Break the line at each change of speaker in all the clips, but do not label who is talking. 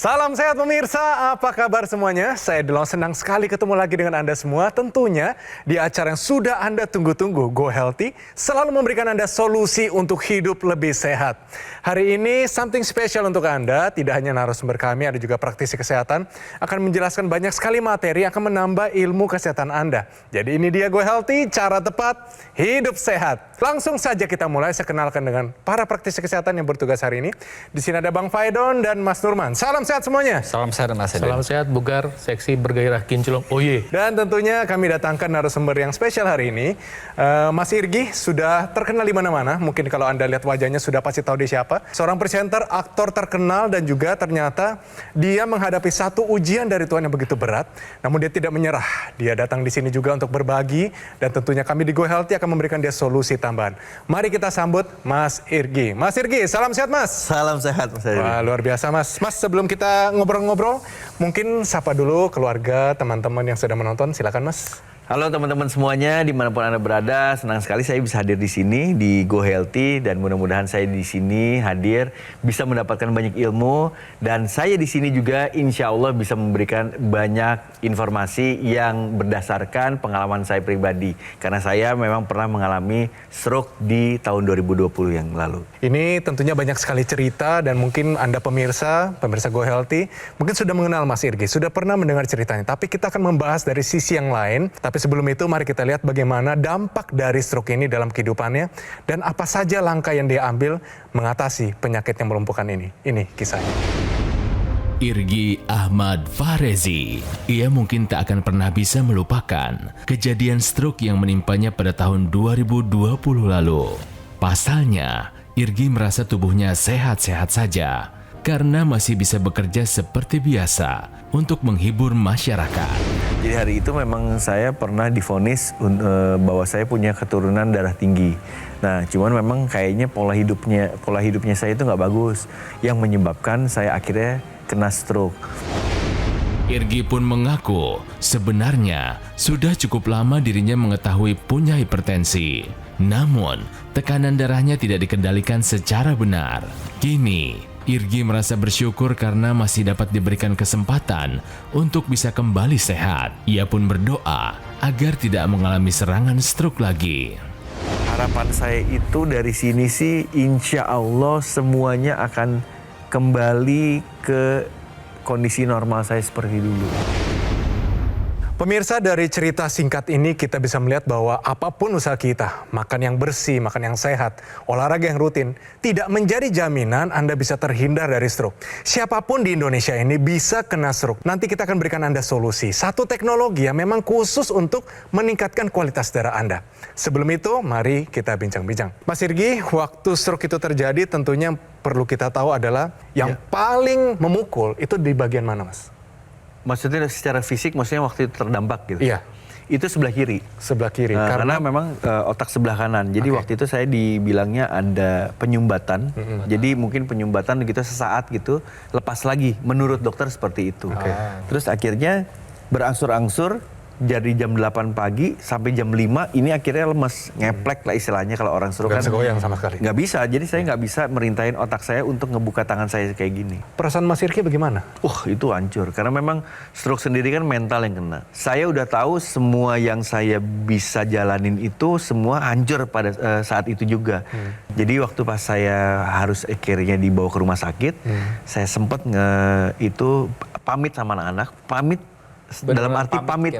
Salam sehat pemirsa, apa kabar semuanya? Saya Delon senang sekali ketemu lagi dengan Anda semua. Tentunya di acara yang sudah Anda tunggu-tunggu, Go Healthy, selalu memberikan Anda solusi untuk hidup lebih sehat. Hari ini something special untuk Anda, tidak hanya narasumber kami, ada juga praktisi kesehatan, akan menjelaskan banyak sekali materi yang akan menambah ilmu kesehatan Anda. Jadi ini dia Go Healthy, cara tepat hidup sehat. Langsung saja kita mulai, saya kenalkan dengan para praktisi kesehatan yang bertugas hari ini. Di sini ada Bang Faidon dan Mas Nurman. Salam sehat semuanya.
Salam sehat Mas Eden.
Salam sehat, bugar, seksi, bergairah, kinclong, oye.
Dan tentunya kami datangkan narasumber yang spesial hari ini. Mas Irgi sudah terkenal di mana-mana. Mungkin kalau Anda lihat wajahnya sudah pasti tahu dia siapa. Seorang presenter, aktor terkenal dan juga ternyata dia menghadapi satu ujian dari Tuhan yang begitu berat. Namun dia tidak menyerah. Dia datang di sini juga untuk berbagi dan tentunya kami di Go Healthy akan memberikan dia solusi tambahan. Mari kita sambut Mas Irgi. Mas Irgi, salam sehat Mas.
Salam sehat Mas Eden.
Wah, luar biasa Mas. Mas, sebelum kita ngobrol-ngobrol, mungkin sapa dulu keluarga, teman-teman yang sudah menonton. Silakan Mas.
Halo teman-teman semuanya, dimanapun Anda berada, senang sekali saya bisa hadir di sini di Go Healthy dan mudah-mudahan saya di sini hadir bisa mendapatkan banyak ilmu dan saya di sini juga insya Allah bisa memberikan banyak informasi yang berdasarkan pengalaman saya pribadi karena saya memang pernah mengalami stroke di tahun 2020 yang lalu.
Ini tentunya banyak sekali cerita dan mungkin Anda pemirsa Go Healthy mungkin sudah mengenal Mas Irgi, sudah pernah mendengar ceritanya. Tapi kita akan membahas dari sisi yang lain. Tapi sebelum itu mari kita lihat bagaimana dampak dari stroke ini dalam kehidupannya dan apa saja langkah yang dia ambil mengatasi penyakit yang melumpuhkan ini. Ini kisahnya.
Irgi Ahmad Fahrezi. Ia mungkin tak akan pernah bisa melupakan kejadian stroke yang menimpanya pada tahun 2020 lalu. Pasalnya, Irgi merasa tubuhnya sehat-sehat saja karena masih bisa bekerja seperti biasa untuk menghibur masyarakat.
Jadi hari itu memang saya pernah divonis bahwa saya punya keturunan darah tinggi. Nah, cuman memang kayaknya pola hidupnya saya itu nggak bagus, yang menyebabkan saya akhirnya kena stroke.
Irgi pun mengaku sebenarnya sudah cukup lama dirinya mengetahui punya hipertensi. Namun, tekanan darahnya tidak dikendalikan secara benar. Kini, Irgi merasa bersyukur karena masih dapat diberikan kesempatan untuk bisa kembali sehat. Ia pun berdoa agar tidak mengalami serangan stroke lagi.
Harapan saya itu dari sini sih insya Allah semuanya akan kembali ke kondisi normal saya seperti dulu.
Pemirsa, dari cerita singkat ini kita bisa melihat bahwa apapun usaha kita, makan yang bersih, makan yang sehat, olahraga yang rutin, tidak menjadi jaminan Anda bisa terhindar dari stroke. Siapapun di Indonesia ini bisa kena stroke. Nanti kita akan berikan Anda solusi. Satu teknologi yang memang khusus untuk meningkatkan kualitas darah Anda. Sebelum itu, mari kita bincang-bincang. Mas Irgi, waktu stroke itu terjadi tentunya perlu kita tahu adalah yang paling memukul itu di bagian mana, Mas?
Maksudnya secara fisik, maksudnya waktu itu terdampak gitu?
Iya.
Itu sebelah kiri.
Sebelah kiri.
Karena memang otak sebelah kanan. Jadi waktu itu saya dibilangnya ada penyumbatan. Jadi mungkin penyumbatan gitu sesaat gitu lepas lagi. Menurut dokter seperti itu. Terus akhirnya berangsur-angsur dari jam 8 pagi sampai jam 5 ini akhirnya lemes, ngeplek lah istilahnya kalau orang stroke kan.
Nggak segoyang sama sekali.
Nggak bisa, jadi saya nggak bisa merintahin otak saya untuk ngebuka tangan saya kayak gini.
Perasaan Mas Irgi bagaimana?
Itu hancur, karena memang stroke sendiri kan mental yang kena. Saya udah tahu semua yang saya bisa jalanin itu semua hancur pada saat itu juga. Jadi waktu pas saya harus akhirnya dibawa ke rumah sakit, saya sempat pamit sama anak-anak, dalam arti pamit,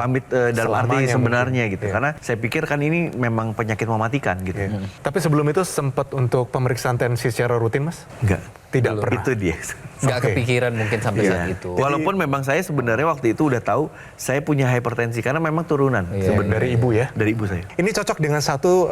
pamit dalam arti sebenarnya gitu. Karena saya pikir kan ini memang penyakit mematikan gitu.
Tapi sebelum itu sempat untuk pemeriksaan tensi secara rutin, Mas?
Enggak.
Tidak pernah.
Itu dia.
Nggak kepikiran mungkin sampai saat itu.
Walaupun memang saya sebenarnya waktu itu udah tahu saya punya hipertensi karena memang turunan
Dari ibu ya?
Dari ibu saya.
Ini cocok dengan satu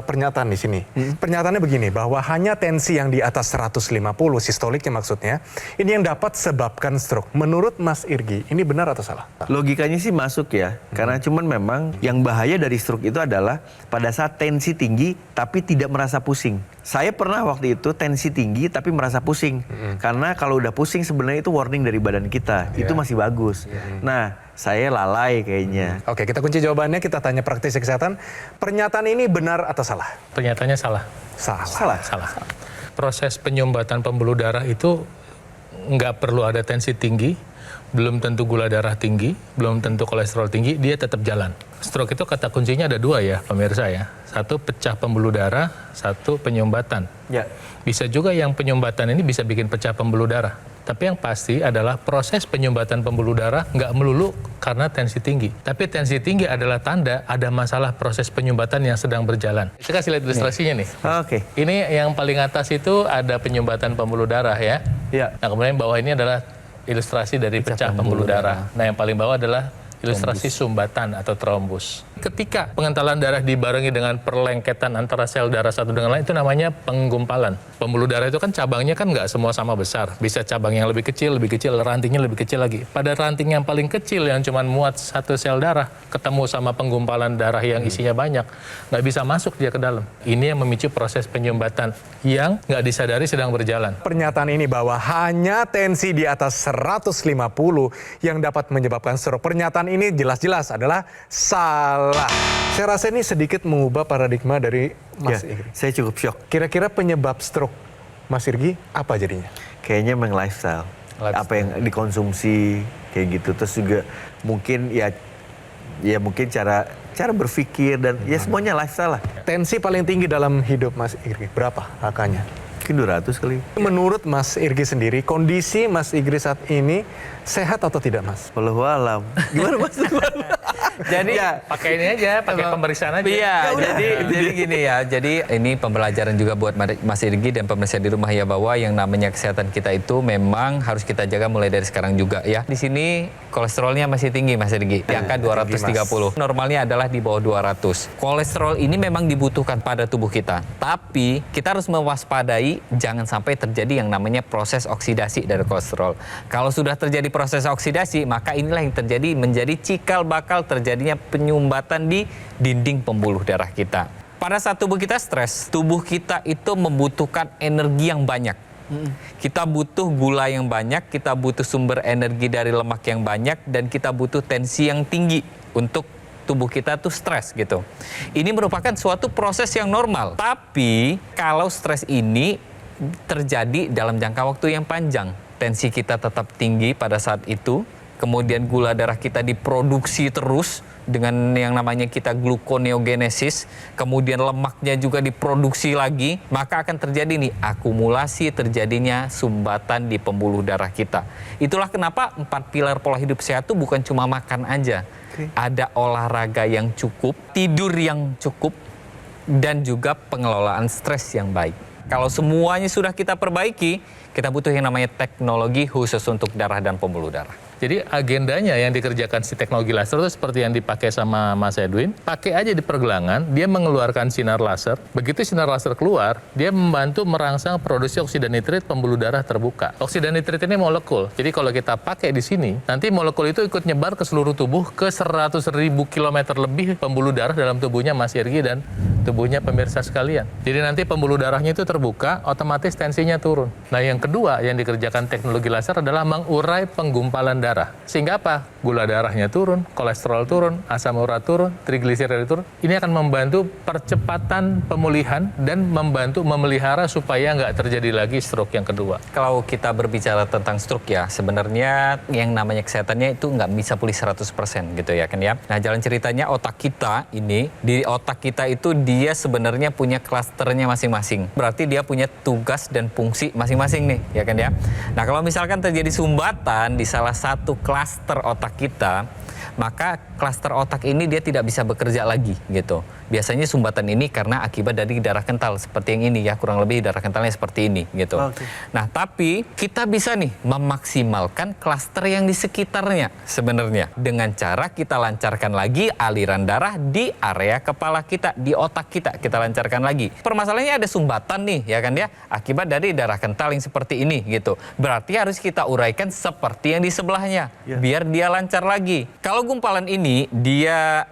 pernyataan di sini. Pernyataannya begini, bahwa hanya tensi yang di atas 150 sistoliknya maksudnya, ini yang dapat sebabkan stroke. Menurut Mas Irgi, ini benar atau salah?
Logikanya sih masuk ya, karena cuman memang yang bahaya dari stroke itu adalah pada saat tensi tinggi tapi tidak merasa pusing. Saya pernah waktu itu tensi tinggi tapi merasa pusing. Karena kalau udah pusing sebenarnya itu warning dari badan kita. Itu masih bagus. Nah, saya lalai kayaknya.
Oke, kita kunci jawabannya, kita tanya praktisi kesehatan. Pernyataan ini benar atau salah?
Pernyataannya salah.
Salah.
Salah. Proses penyumbatan pembuluh darah itu nggak perlu ada tensi tinggi, belum tentu gula darah tinggi, belum tentu kolesterol tinggi, dia tetap jalan. Stroke itu kata kuncinya ada 2 ya pemirsa ya. Satu pecah pembuluh darah, satu penyumbatan.
Ya.
Bisa juga yang penyumbatan ini bisa bikin pecah pembuluh darah. Tapi yang pasti adalah proses penyumbatan pembuluh darah nggak melulu karena tensi tinggi. Tapi tensi tinggi adalah tanda ada masalah proses penyumbatan yang sedang berjalan. Kita kasih lihat ilustrasinya nih.
Oke.
Ini yang paling atas itu ada penyumbatan pembuluh darah ya.
Ya.
Nah kemudian bawah ini adalah ilustrasi dari pecah pembuluh darah. Nah yang paling bawah adalah ilustrasi sumbatan atau trombus. Ketika pengentalan darah dibarengi dengan perlengketan antara sel darah satu dengan lain, itu namanya penggumpalan. Pembuluh darah itu kan cabangnya kan nggak semua sama besar. Bisa cabang yang lebih kecil, rantingnya lebih kecil lagi. Pada ranting yang paling kecil yang cuma muat satu sel darah, ketemu sama penggumpalan darah yang isinya banyak, nggak bisa masuk dia ke dalam. Ini yang memicu proses penyumbatan yang nggak disadari sedang berjalan.
Pernyataan ini bahwa hanya tensi di atas 150 yang dapat menyebabkan stroke. Pernyataan ini jelas-jelas adalah salah. Saya rasa ini sedikit mengubah paradigma dari Mas
Ya,
Irgi.
saya cukup shock.
Kira-kira penyebab stroke Mas Irgi apa jadinya?
Kayaknya memang lifestyle. Apa yang dikonsumsi kayak gitu. Terus juga mungkin ya mungkin cara berpikir dan ya semuanya lifestyle lah.
Tensi paling tinggi dalam hidup Mas Irgi berapa angkanya?
Mungkin 200 kali.
Menurut Mas Irgi sendiri, kondisi Mas Irgi saat ini sehat atau tidak, Mas?
Wallahu alam. Gimana Mas?
Jadi
Pakai ini aja, pakai pemeriksaan aja.
Iya, jadi gini ya. Jadi ini pembelajaran juga buat Mas Irgi dan pemirsa di rumah ya, bahwa yang namanya kesehatan kita itu memang harus kita jaga mulai dari sekarang juga ya. Di sini kolesterolnya masih tinggi Mas Irgi, di angka 230. Normalnya adalah di bawah 200. Kolesterol ini memang dibutuhkan pada tubuh kita. Tapi kita harus mewaspadai jangan sampai terjadi yang namanya proses oksidasi dari kolesterol. Kalau sudah terjadi proses oksidasi, maka inilah yang terjadi menjadi cikal bakal terjadinya penyumbatan di dinding pembuluh darah kita. Pada saat tubuh kita stres, tubuh kita itu membutuhkan energi yang banyak. Kita butuh gula yang banyak, kita butuh sumber energi dari lemak yang banyak, dan kita butuh tensi yang tinggi untuk tubuh kita tuh stres gitu. Ini merupakan suatu proses yang normal. Tapi kalau stres ini terjadi dalam jangka waktu yang panjang, tensi kita tetap tinggi pada saat itu, kemudian gula darah kita diproduksi terus dengan yang namanya kita gluconeogenesis, kemudian lemaknya juga diproduksi lagi, maka akan terjadi nih akumulasi terjadinya sumbatan di pembuluh darah kita. Itulah kenapa 4 pilar pola hidup sehat itu bukan cuma makan aja. Ada olahraga yang cukup, tidur yang cukup, dan juga pengelolaan stres yang baik. Kalau semuanya sudah kita perbaiki, kita butuh yang namanya teknologi khusus untuk darah dan pembuluh darah.
Jadi agendanya yang dikerjakan si teknologi laser itu seperti yang dipakai sama Mas Edwin. Pakai aja di pergelangan, dia mengeluarkan sinar laser. Begitu sinar laser keluar, dia membantu merangsang produksi oksida nitrit pembuluh darah terbuka. Oksida nitrit ini molekul. Jadi kalau kita pakai di sini, nanti molekul itu ikut nyebar ke seluruh tubuh ke 100.000 kilometer lebih pembuluh darah dalam tubuhnya Mas Irgi dan tubuhnya pemirsa sekalian. Jadi nanti pembuluh darahnya itu terbuka, otomatis tensinya turun. Nah yang kedua yang dikerjakan teknologi laser adalah mengurai penggumpalan darah. Sehingga apa? Gula darahnya turun, kolesterol turun, asam urat turun, trigliserida turun. Ini akan membantu percepatan pemulihan dan membantu memelihara supaya nggak terjadi lagi stroke yang kedua.
Kalau kita berbicara tentang stroke ya, sebenarnya yang namanya kesehatannya itu nggak bisa pulih 100% gitu ya kan ya. Nah jalan ceritanya otak kita ini, di otak kita itu dia sebenarnya punya klasternya masing-masing. Berarti dia punya tugas dan fungsi masing-masing nih ya kan ya. Nah kalau misalkan terjadi sumbatan di salah satu klaster otak kita, maka klaster otak ini dia tidak bisa bekerja lagi gitu. Biasanya sumbatan ini karena akibat dari darah kental seperti yang ini ya, kurang lebih darah kentalnya seperti ini gitu. Nah, tapi kita bisa nih memaksimalkan klaster yang di sekitarnya sebenarnya dengan cara kita lancarkan lagi aliran darah di area kepala kita, di otak kita lancarkan lagi. Permasalahannya ada sumbatan nih ya kan ya, akibat dari darah kental yang seperti ini gitu. Berarti harus kita uraikan seperti yang di sebelahnya biar dia lancar lagi. Kalau gumpalan ini dia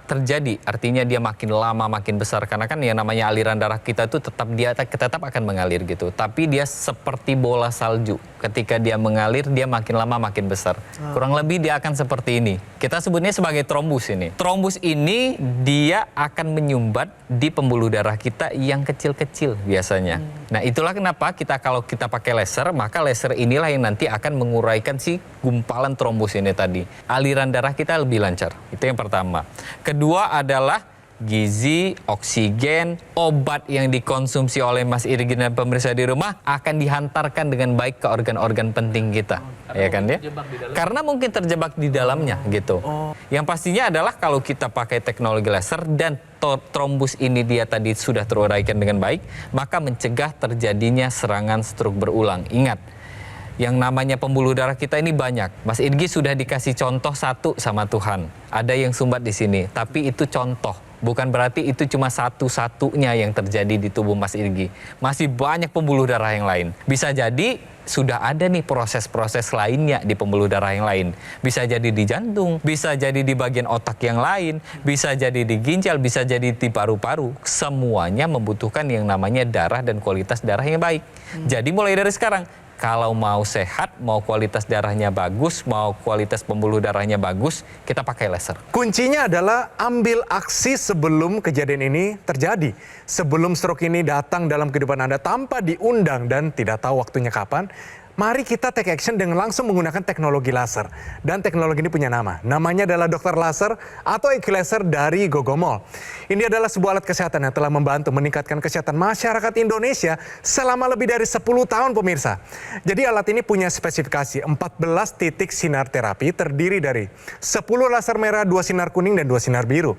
terjadi, artinya dia makin lama makin besar karena kan yang namanya aliran darah kita tuh tetap akan mengalir gitu. Tapi dia seperti bola salju. Ketika dia mengalir, dia makin lama makin besar. Kurang lebih dia akan seperti ini. Kita sebutnya sebagai trombus ini. Trombus ini dia akan menyumbat di pembuluh darah kita yang kecil-kecil biasanya. Nah, itulah kenapa kalau kita pakai laser, maka laser inilah yang nanti akan menguraikan si gumpalan trombus ini tadi. Aliran darah kita lebih lancar. Itu yang pertama. Kedua adalah gizi, oksigen, obat yang dikonsumsi oleh Mas Irgi dan pemirsa di rumah akan dihantarkan dengan baik ke organ-organ penting kita, ya kan ya? Karena mungkin terjebak di dalamnya gitu. Yang pastinya adalah kalau kita pakai teknologi laser dan trombus ini dia tadi sudah teruraikan dengan baik, maka mencegah terjadinya serangan stroke berulang. Ingat, yang namanya pembuluh darah kita ini banyak. Mas Irgi sudah dikasih contoh satu sama Tuhan. Ada yang sumbat di sini, tapi itu contoh. Bukan berarti itu cuma satu-satunya yang terjadi di tubuh Mas Irgi. Masih banyak pembuluh darah yang lain. Bisa jadi sudah ada nih proses-proses lainnya di pembuluh darah yang lain. Bisa jadi di jantung, bisa jadi di bagian otak yang lain, bisa jadi di ginjal, bisa jadi di paru-paru. Semuanya membutuhkan yang namanya darah dan kualitas darah yang baik. Jadi mulai dari sekarang, kalau mau sehat, mau kualitas darahnya bagus, mau kualitas pembuluh darahnya bagus, kita pakai laser.
Kuncinya adalah ambil aksi sebelum kejadian ini terjadi. Sebelum stroke ini datang dalam kehidupan Anda tanpa diundang dan tidak tahu waktunya kapan, mari kita take action dengan langsung menggunakan teknologi laser. Dan teknologi ini punya nama. Namanya adalah Dokter Laser atau Equilaser dari Gogomol. Ini adalah sebuah alat kesehatan yang telah membantu meningkatkan kesehatan masyarakat Indonesia selama lebih dari 10 tahun pemirsa. Jadi alat ini punya spesifikasi 14 titik sinar terapi terdiri dari 10 laser merah, 2 sinar kuning, dan 2 sinar biru.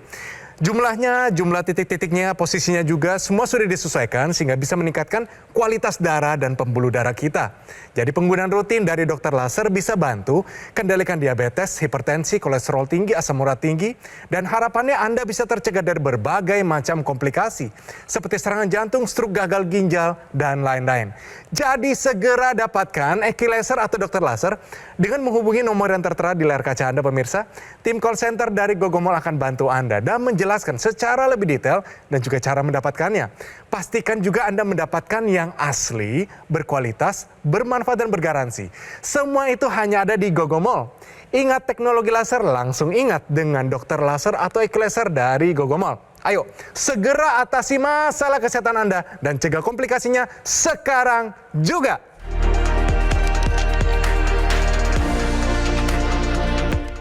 Jumlahnya, jumlah titik-titiknya, posisinya juga semua sudah disesuaikan sehingga bisa meningkatkan kualitas darah dan pembuluh darah kita. Jadi penggunaan rutin dari dokter laser bisa bantu kendalikan diabetes, hipertensi, kolesterol tinggi, asam urat tinggi, dan harapannya Anda bisa tercegah dari berbagai macam komplikasi seperti serangan jantung, stroke, gagal ginjal, dan lain-lain. Jadi segera dapatkan Equilaser atau dokter laser dengan menghubungi nomor yang tertera di layar kaca Anda pemirsa. Tim call center dari Gogomol akan bantu Anda dan menjelaskan secara lebih detail dan juga cara mendapatkannya. Pastikan juga Anda mendapatkan yang asli, berkualitas, bermanfaat, dan bergaransi. Semua itu hanya ada di Gogomol. Ingat teknologi laser, langsung ingat dengan dokter laser atau Equilaser dari Gogomol. Ayo, segera atasi masalah kesehatan Anda dan cegah komplikasinya sekarang juga.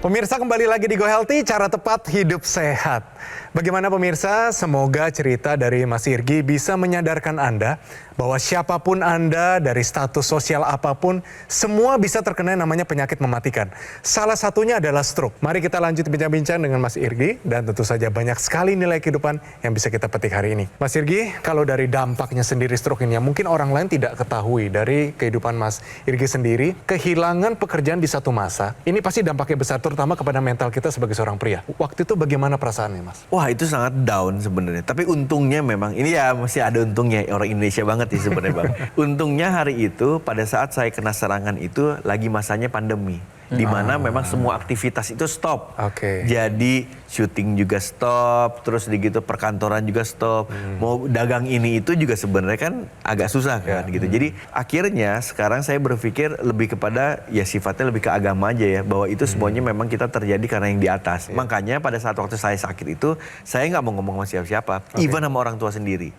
Pemirsa, kembali lagi di Go Healthy, cara tepat hidup sehat. Bagaimana pemirsa, semoga cerita dari Mas Irgi bisa menyadarkan Anda bahwa siapapun Anda dari status sosial apapun, semua bisa terkena namanya penyakit mematikan. Salah satunya adalah stroke. Mari kita lanjut bincang-bincang dengan Mas Irgi dan tentu saja banyak sekali nilai kehidupan yang bisa kita petik hari ini. Mas Irgi, kalau dari dampaknya sendiri stroke ini, mungkin orang lain tidak ketahui dari kehidupan Mas Irgi sendiri, kehilangan pekerjaan di satu masa, ini pasti dampaknya besar terutama kepada mental kita sebagai seorang pria. Waktu itu bagaimana perasaannya, Mas?
Wah, itu sangat down sebenarnya. Tapi untungnya memang, ini ya masih ada untungnya, orang Indonesia banget ya sebenarnya Bang. Untungnya hari itu, pada saat saya kena serangan itu, lagi masanya pandemi. Di mana memang semua aktivitas itu stop.
Oke.
Jadi syuting juga stop, terus gitu perkantoran juga stop. Mau dagang ini itu juga sebenarnya kan agak susah kan gitu. Jadi akhirnya sekarang saya berpikir lebih kepada ya sifatnya lebih ke agama aja ya, bahwa itu semuanya memang kita terjadi karena yang di atas. Makanya pada saat waktu saya sakit itu saya nggak mau ngomong sama siapa-siapa, even sama orang tua sendiri.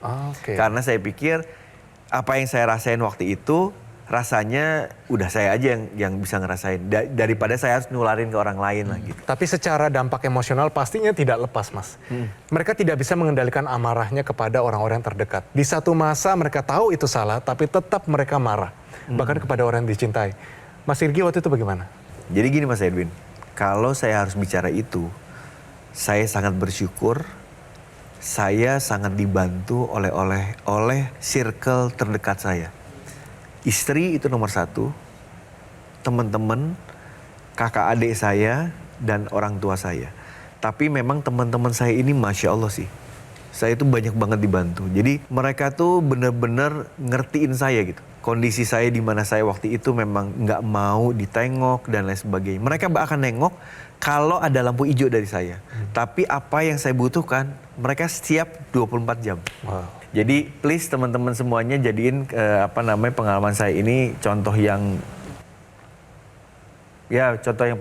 Karena saya pikir apa yang saya rasain waktu itu rasanya udah saya aja yang bisa ngerasain daripada saya harus nularin ke orang lain lah gitu.
Tapi secara dampak emosional pastinya tidak lepas, Mas. Mereka tidak bisa mengendalikan amarahnya kepada orang-orang terdekat. Di satu masa mereka tahu itu salah, tapi tetap mereka marah. Bahkan kepada orang yang dicintai. Mas Irgi waktu itu bagaimana?
Jadi gini Mas Edwin, kalau saya harus bicara itu, saya sangat bersyukur, saya sangat dibantu oleh circle terdekat saya. Istri itu nomor 1, teman-teman, kakak adik saya, dan orang tua saya. Tapi memang teman-teman saya ini Masya Allah sih. Saya itu banyak banget dibantu. Jadi mereka tuh benar-benar ngertiin saya gitu. Kondisi saya di mana saya waktu itu memang nggak mau ditengok dan lain sebagainya. Mereka akan nengok kalau ada lampu hijau dari saya. Tapi apa yang saya butuhkan, mereka siap 24 jam.
Wow.
Jadi please teman-teman semuanya jadiin pengalaman saya ini contoh yang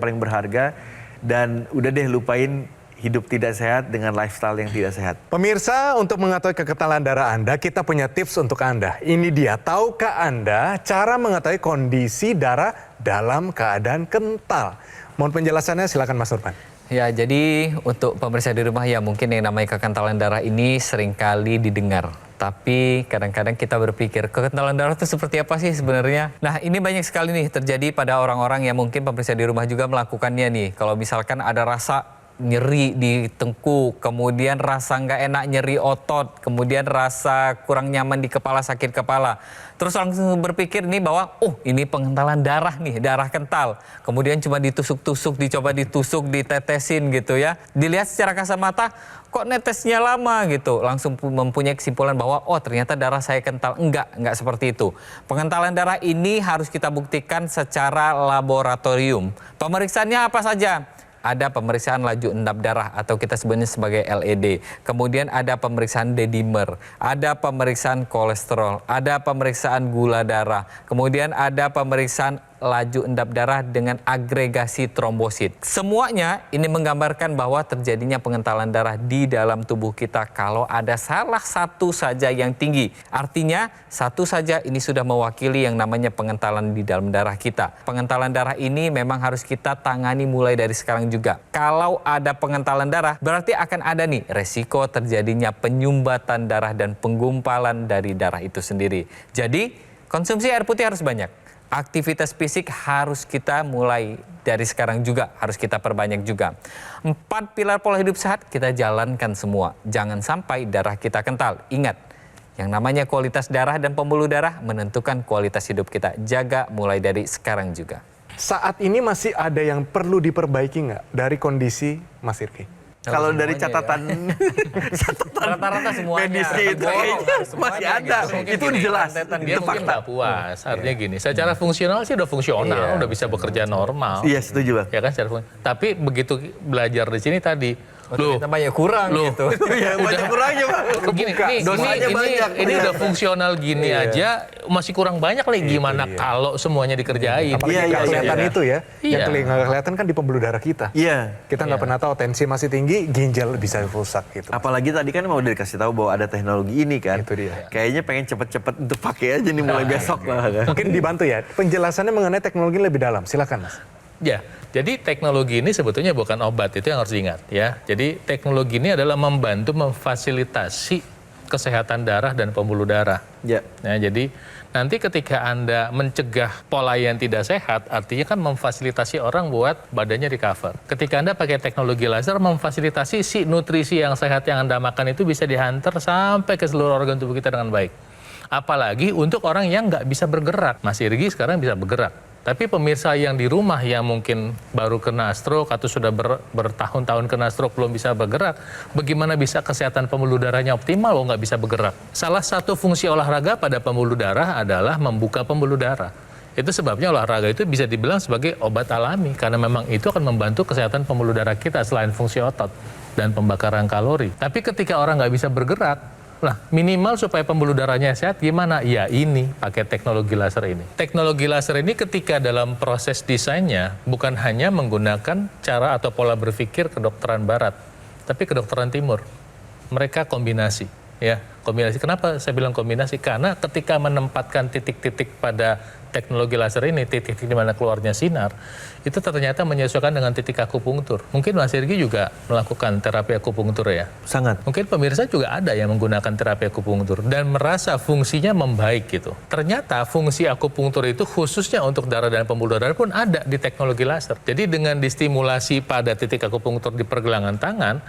paling berharga, dan udah deh lupain hidup tidak sehat dengan lifestyle yang tidak sehat.
Pemirsa, untuk mengetahui kekentalan darah Anda, kita punya tips untuk Anda. Ini dia, tahukah Anda cara mengetahui kondisi darah dalam keadaan kental? Mohon penjelasannya, silakan Mas Nurman.
Ya, jadi untuk pemirsa di rumah ya mungkin yang namanya kekentalan darah ini seringkali didengar. Tapi kadang-kadang kita berpikir, kekentalan darah itu seperti apa sih sebenarnya? Nah, ini banyak sekali nih terjadi pada orang-orang yang mungkin pemirsa di rumah juga melakukannya nih. Kalau misalkan ada rasa nyeri di tengkuk, kemudian rasa nggak enak nyeri otot, kemudian rasa kurang nyaman di kepala, sakit kepala. Terus langsung berpikir nih bahwa, ini pengentalan darah nih, darah kental. Kemudian cuma ditusuk-tusuk, dicoba ditusuk, ditetesin gitu ya. Dilihat secara kasat mata, kok netesnya lama gitu. Langsung mempunyai kesimpulan bahwa, ternyata darah saya kental. Enggak seperti itu. Pengentalan darah ini harus kita buktikan secara laboratorium. Pemeriksaannya apa saja? Ada pemeriksaan laju endap darah atau kita sebutnya sebagai LED. Kemudian ada pemeriksaan D-dimer, ada pemeriksaan kolesterol, ada pemeriksaan gula darah. Kemudian ada pemeriksaan laju endap darah dengan agregasi trombosit. Semuanya ini menggambarkan bahwa terjadinya pengentalan darah di dalam tubuh kita kalau ada salah satu saja yang tinggi. Artinya satu saja ini sudah mewakili yang namanya pengentalan di dalam darah kita. Pengentalan darah ini memang harus kita tangani mulai dari sekarang juga. Kalau ada pengentalan darah berarti akan ada nih resiko terjadinya penyumbatan darah dan penggumpalan dari darah itu sendiri. Jadi konsumsi air putih harus banyak. Aktivitas fisik harus kita mulai dari sekarang juga, harus kita perbanyak juga. 4 pilar pola hidup sehat kita jalankan semua. Jangan sampai darah kita kental. Ingat, yang namanya kualitas darah dan pembuluh darah menentukan kualitas hidup kita. Jaga mulai dari sekarang juga.
Saat ini masih ada yang perlu diperbaiki nggak dari kondisi Mas Irgi?
Kalau dari catatan
Rata-rata semuanya.
medisnya itu kayaknya masih ada. Itu jelas.
Dia mungkin nggak puas. Artinya gini, secara fungsional sih udah fungsional, udah bisa bekerja normal.
Iya, setuju Bang.
Ya kan secara fungsional. Tapi begitu belajar di sini tadi,
Ternyata banyak kurang gitu.
Iya, banyak kurangnya Bang. Dosanya banyak.
Ini udah fungsional gini aja, masih kurang banyak nih. Gimana kalau semuanya dikerjain?
Apalagi
Iya,
nggak
iya,
kelihatan
iya.
itu ya.
Iya.
Yang nggak kelihatan kan di pembuluh darah kita.
Iya.
Kita nggak pernah tahu tensi masih tinggi, ginjal bisa rusak gitu.
Apalagi tadi kan mau dikasih tahu bahwa ada teknologi ini kan.
Itu dia.
Kayaknya pengen cepet-cepet untuk pakai aja nih mulai besok lah kan.
Mungkin dibantu ya, penjelasannya mengenai teknologi lebih dalam. Silakan Mas.
Ya, jadi teknologi ini sebetulnya bukan obat, itu yang harus diingat ya. Jadi teknologi ini adalah membantu memfasilitasi kesehatan darah dan pembuluh darah.
Ya.
Nah, jadi nanti ketika Anda mencegah pola yang tidak sehat, artinya kan memfasilitasi orang buat badannya recover. Ketika Anda pakai teknologi laser, memfasilitasi si nutrisi yang sehat yang Anda makan itu bisa dihantar sampai ke seluruh organ tubuh kita dengan baik. Apalagi untuk orang yang nggak bisa bergerak. Mas Irgi sekarang bisa bergerak. Tapi pemirsa yang di rumah yang mungkin baru kena stroke atau sudah bertahun-tahun kena stroke belum bisa bergerak, bagaimana bisa kesehatan pembuluh darahnya optimal kalau nggak bisa bergerak? Salah satu fungsi olahraga pada pembuluh darah adalah membuka pembuluh darah. Itu sebabnya olahraga itu bisa dibilang sebagai obat alami, karena memang itu akan membantu kesehatan pembuluh darah kita selain fungsi otot dan pembakaran kalori. Tapi ketika orang nggak bisa bergerak, nah, minimal supaya pembuluh darahnya sehat gimana? Ya ini, pakai teknologi laser ini. Teknologi laser ini ketika dalam proses desainnya bukan hanya menggunakan cara atau pola berpikir kedokteran barat, tapi kedokteran timur. Mereka kombinasi, ya. Kombinasi. Kenapa saya bilang kombinasi? Karena ketika menempatkan titik-titik pada teknologi laser ini, titik-titik di mana keluarnya sinar, itu ternyata menyesuaikan dengan titik akupunktur. Mungkin Mas Irgi juga melakukan terapi akupunktur ya?
Sangat.
Mungkin pemirsa juga ada yang menggunakan terapi akupunktur dan merasa fungsinya membaik gitu. Ternyata fungsi akupunktur itu khususnya untuk darah dan pembuluh darah pun ada di teknologi laser. Jadi dengan distimulasi pada titik akupunktur di pergelangan tangan,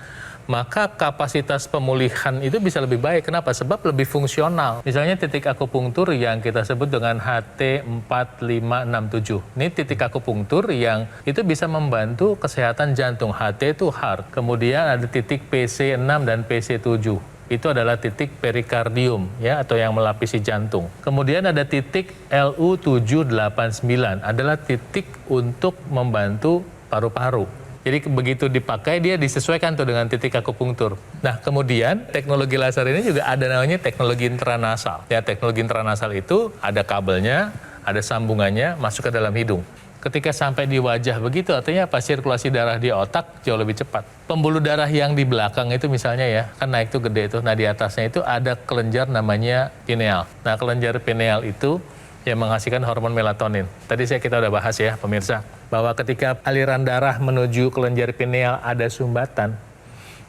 maka kapasitas pemulihan itu bisa lebih baik. Kenapa? Sebab lebih fungsional. Misalnya titik akupunktur yang kita sebut dengan HT4567. Ini titik akupunktur yang itu bisa membantu kesehatan jantung. HT itu heart. Kemudian ada titik PC6 dan PC7. Itu adalah titik perikardium ya, atau yang melapisi jantung. Kemudian ada titik LU789 adalah titik untuk membantu paru-paru. Jadi begitu dipakai dia disesuaikan tuh dengan titik akupunktur. Nah kemudian teknologi laser ini juga ada namanya teknologi intranasal. Ya teknologi intranasal itu ada kabelnya, ada sambungannya masuk ke dalam hidung. Ketika sampai di wajah begitu artinya apa? Sirkulasi darah di otak jauh lebih cepat. Pembuluh darah yang di belakang itu misalnya ya, kan naik tuh gede tuh. Nah di atasnya itu ada kelenjar namanya pineal. Nah kelenjar pineal itu yang menghasilkan hormon melatonin. Tadi kita udah bahas ya pemirsa, bahwa ketika aliran darah menuju kelenjar pineal ada sumbatan,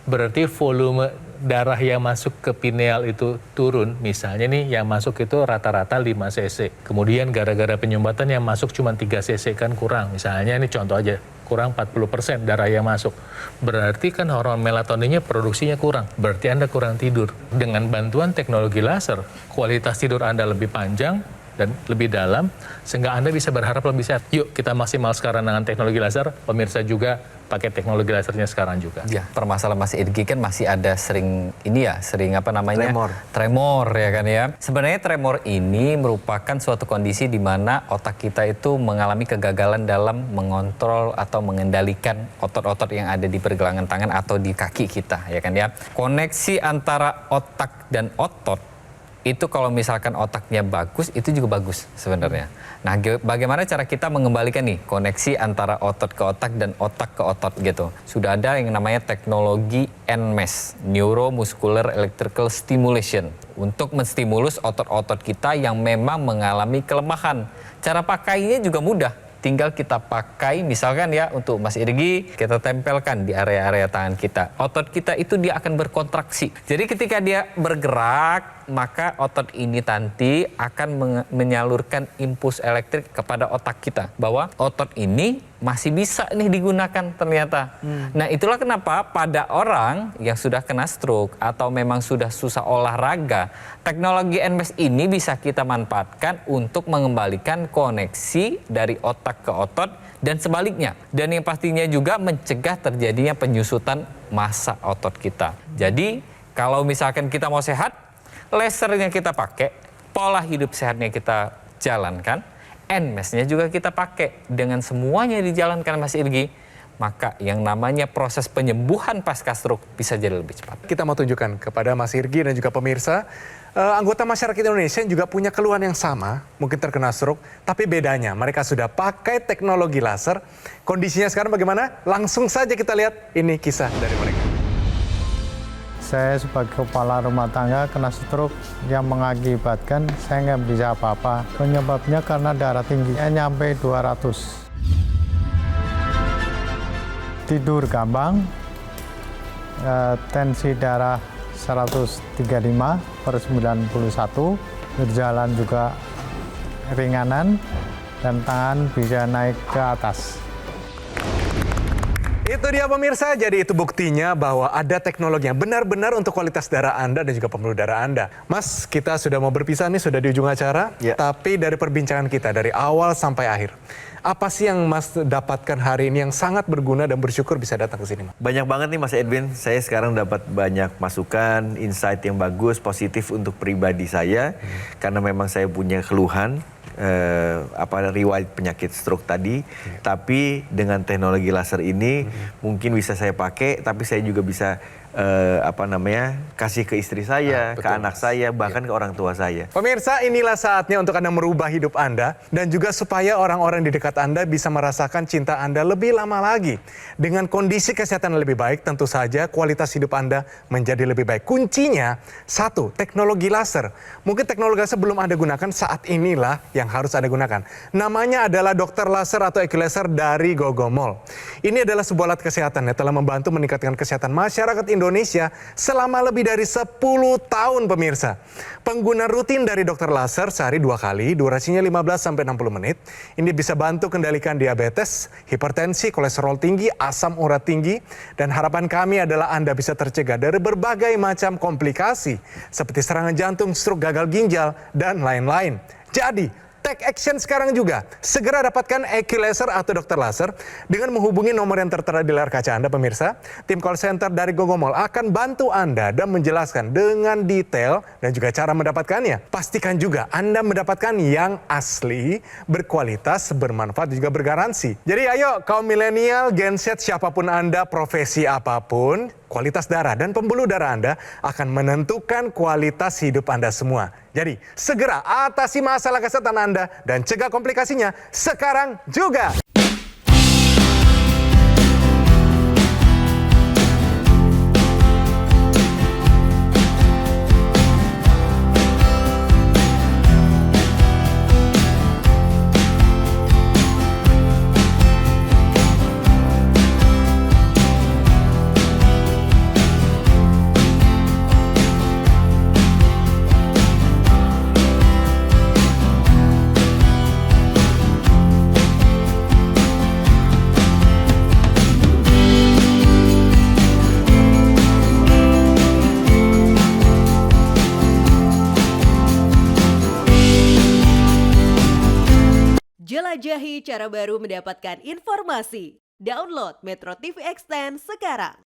berarti volume darah yang masuk ke pineal itu turun. Misalnya nih yang masuk itu rata-rata 5 cc. Kemudian gara-gara penyumbatan yang masuk cuma 3 cc kan kurang. Misalnya ini contoh aja, kurang 40% darah yang masuk. Berarti kan hormon melatoninnya produksinya kurang. Berarti Anda kurang tidur. Dengan bantuan teknologi laser, kualitas tidur Anda lebih panjang dan lebih dalam, sehingga Anda bisa berharap lebih sehat. Yuk kita maksimal sekarang dengan teknologi laser, pemirsa juga pakai teknologi lasernya sekarang juga.
Ya, permasalahan Mas Irgi kan masih ada sering apa namanya? Tremor ya kan ya. Sebenarnya tremor ini merupakan suatu kondisi di mana otak kita itu mengalami kegagalan dalam mengontrol atau mengendalikan otot-otot yang ada di pergelangan tangan atau di kaki kita ya kan ya. Koneksi antara otak dan otot itu kalau misalkan otaknya bagus, itu juga bagus sebenarnya. Nah, bagaimana cara kita mengembalikan nih koneksi antara otot ke otak dan otak ke otot gitu. Sudah ada yang namanya teknologi NMES, Neuromuscular Electrical Stimulation, untuk menstimulus otot-otot kita yang memang mengalami kelemahan. Cara pakainya juga mudah. Tinggal kita pakai misalkan ya untuk Mas Irgi, kita tempelkan di area-area tangan kita. Otot kita itu dia akan berkontraksi. Jadi ketika dia bergerak, maka otot ini nanti akan menyalurkan impuls elektrik kepada otak kita. Bahwa otot ini masih bisa nih digunakan ternyata. Nah itulah kenapa pada orang yang sudah kena stroke atau memang sudah susah olahraga, teknologi NMES ini bisa kita manfaatkan untuk mengembalikan koneksi dari otak ke otot dan sebaliknya. Dan yang pastinya juga mencegah terjadinya penyusutan massa otot kita. Jadi kalau misalkan kita mau sehat, lasernya kita pakai, pola hidup sehatnya kita jalankan, NMES-nya juga kita pakai. Dengan semuanya dijalankan Mas Irgi, maka yang namanya proses penyembuhan pasca stroke bisa jadi lebih cepat.
Kita mau tunjukkan kepada Mas Irgi dan juga pemirsa, anggota masyarakat Indonesia yang juga punya keluhan yang sama, mungkin terkena stroke, tapi bedanya mereka sudah pakai teknologi laser. Kondisinya sekarang bagaimana? Langsung saja kita lihat ini kisah dari mereka.
Saya sebagai kepala rumah tangga kena stroke yang mengakibatkan saya nggak bisa apa-apa. Penyebabnya karena darah tingginya nyampe 200. Tidur gampang, tensi darah 135/91, berjalan juga ringanan, dan tangan bisa naik ke atas.
Itu dia pemirsa, jadi itu buktinya bahwa ada teknologi yang benar-benar untuk kualitas darah Anda dan juga pembuluh darah Anda. Mas, kita sudah mau berpisah nih, sudah di ujung acara.
Ya.
Tapi dari perbincangan kita, dari awal sampai akhir, apa sih yang Mas dapatkan hari ini yang sangat berguna dan bersyukur bisa datang ke sini, Mas?
Banyak banget nih Mas Edwin, saya sekarang dapat banyak masukan, insight yang bagus, positif untuk pribadi saya. Karena memang saya punya keluhan, riwayat penyakit stroke tadi, tapi dengan teknologi laser ini mungkin bisa saya pakai, tapi saya juga bisa kasih ke istri saya, ke anak saya, bahkan ke orang tua saya.
Pemirsa, inilah saatnya untuk Anda merubah hidup Anda dan juga supaya orang-orang di dekat Anda bisa merasakan cinta Anda lebih lama lagi. Dengan kondisi kesehatan lebih baik, tentu saja kualitas hidup Anda menjadi lebih baik. Kuncinya, satu, teknologi laser. Mungkin teknologi laser belum Anda gunakan, saat inilah yang harus Anda gunakan. Namanya adalah Dokter Laser atau Equilaser dari Gogomol. Ini adalah sebuah alat kesehatan yang telah membantu meningkatkan kesehatan masyarakat Indonesia selama lebih dari 10 tahun pemirsa. Pengguna rutin dari Dokter Laser sehari 2 kali, durasinya 15-60 menit. Ini bisa bantu kendalikan diabetes, hipertensi, kolesterol tinggi, asam urat tinggi. Dan harapan kami adalah Anda bisa tercegah dari berbagai macam komplikasi seperti serangan jantung, stroke, gagal ginjal, dan lain-lain. Jadi, take action sekarang juga. Segera dapatkan EQ Laser atau dokter laser dengan menghubungi nomor yang tertera di layar kaca Anda pemirsa. Tim call center dari Gogomall akan bantu Anda dan menjelaskan dengan detail dan juga cara mendapatkannya. Pastikan juga Anda mendapatkan yang asli, berkualitas, bermanfaat dan juga bergaransi. Jadi ayo kaum milenial, Gen Z, siapapun Anda, profesi apapun, kualitas darah dan pembuluh darah Anda akan menentukan kualitas hidup Anda semua. Jadi, segera atasi masalah kesehatan Anda dan cegah komplikasinya sekarang juga.
Jelajahi cara baru mendapatkan informasi. Download Metro TV Extend sekarang.